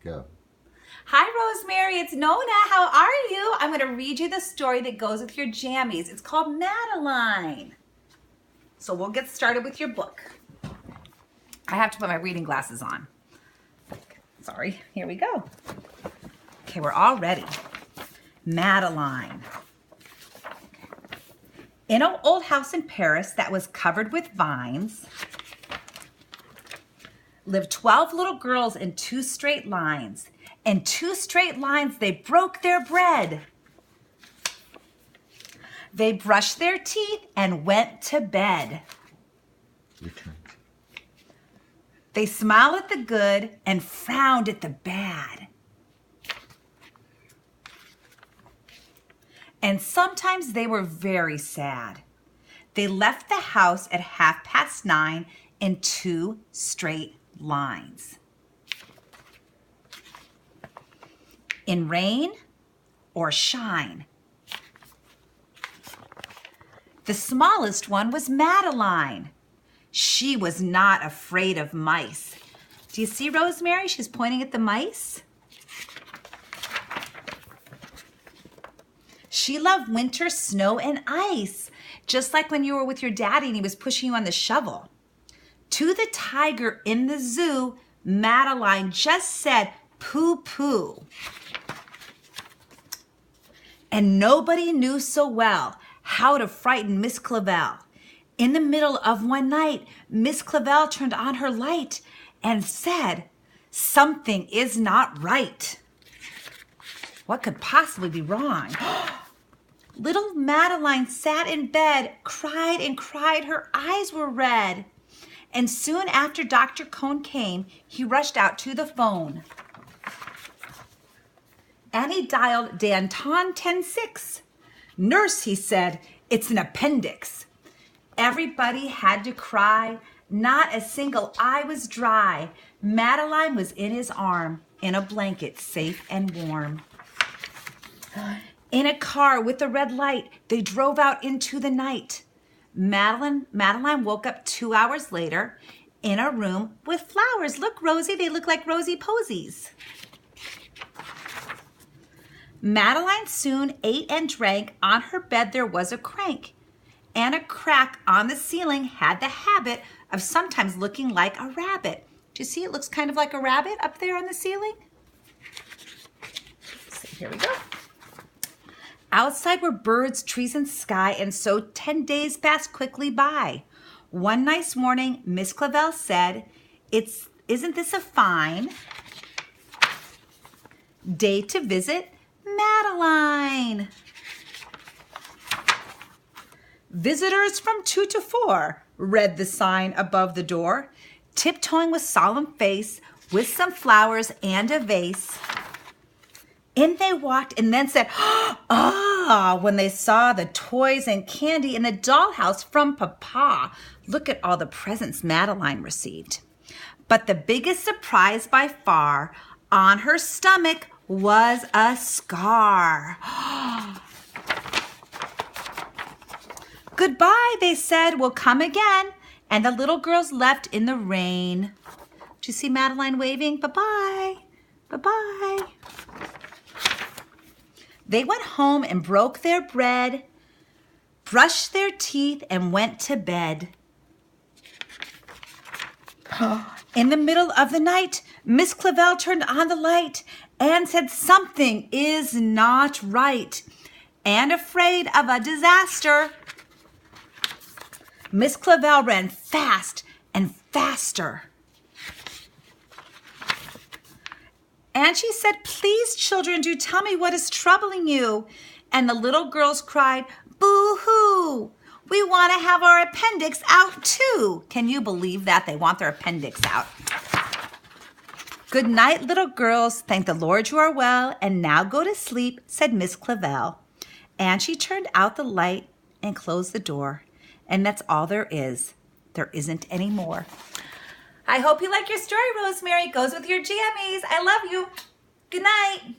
Go. Hi, Rosemary. It's Nona. How are you? I'm going to read you the story that goes with your jammies. It's called Madeline. So we'll get started with your book. I have to put my reading glasses on. Sorry. Here we go. Okay, we're all ready. Madeline. In an old house in Paris that was covered with vines lived 12 little girls in 2 straight lines. In 2 straight lines, they broke their bread. They brushed their teeth and went to bed. Your turn. They smiled at the good and frowned at the bad. And sometimes they were very sad. They left the house at 9:30 in 2 straight lines. In rain or shine. The smallest one was Madeline. She was not afraid of mice. Do you see Rosemary? She's pointing at the mice. She loved winter, snow, and ice, just like when you were with your daddy and he was pushing you on the shovel. To the tiger in the zoo, Madeline just said, "Pooh, pooh." And nobody knew so well how to frighten Miss Clavel. In the middle of one night, Miss Clavel turned on her light and said, "Something is not right." What could possibly be wrong? Little Madeline sat in bed, cried and cried. Her eyes were red. And soon after Dr. Cone came, he rushed out to the phone. And he dialed Danton 106. "Nurse," he said, "it's an appendix." Everybody had to cry. Not a single eye was dry. Madeline was in his arm, in a blanket, safe and warm. In a car with a red light, they drove out into the night. Madeline woke up 2 hours later in a room with flowers. Look, Rosie, they look like rosy posies. Madeline soon ate and drank. On her bed there was a crank, and a crack on the ceiling had the habit of sometimes looking like a rabbit. Do you see it looks kind of like a rabbit up there on the ceiling? So here we go. Outside were birds, trees, and sky, and so 10 days passed quickly by. One nice morning, Miss Clavel said, "Isn't this a fine day to visit Madeline?" "Visitors from 2 to 4, read the sign above the door, tiptoeing with solemn face, with some flowers and a vase. In they walked and then said, "Ah," when they saw the toys and candy in the dollhouse from Papa. Look at all the presents Madeline received. But the biggest surprise by far, on her stomach was a scar. "Goodbye," they said, "we'll come again." And the little girls left in the rain. Do you see Madeline waving? Bye-bye, bye-bye. They went home and broke their bread, brushed their teeth, and went to bed. In the middle of the night, Miss Clavel turned on the light and said, "Something is not right." And afraid of a disaster, Miss Clavel ran fast and faster. And she said, "Please, children, do tell me what is troubling you." And the little girls cried, "Boo-hoo! We want to have our appendix out too." Can you believe that? They want their appendix out. "Good night, little girls. Thank the Lord you are well. And now go to sleep," said Miss Clavel. And she turned out the light and closed the door. And that's all there is. There isn't any more. I hope you like your story, Rosemary. It goes with your jammies. I love you. Good night.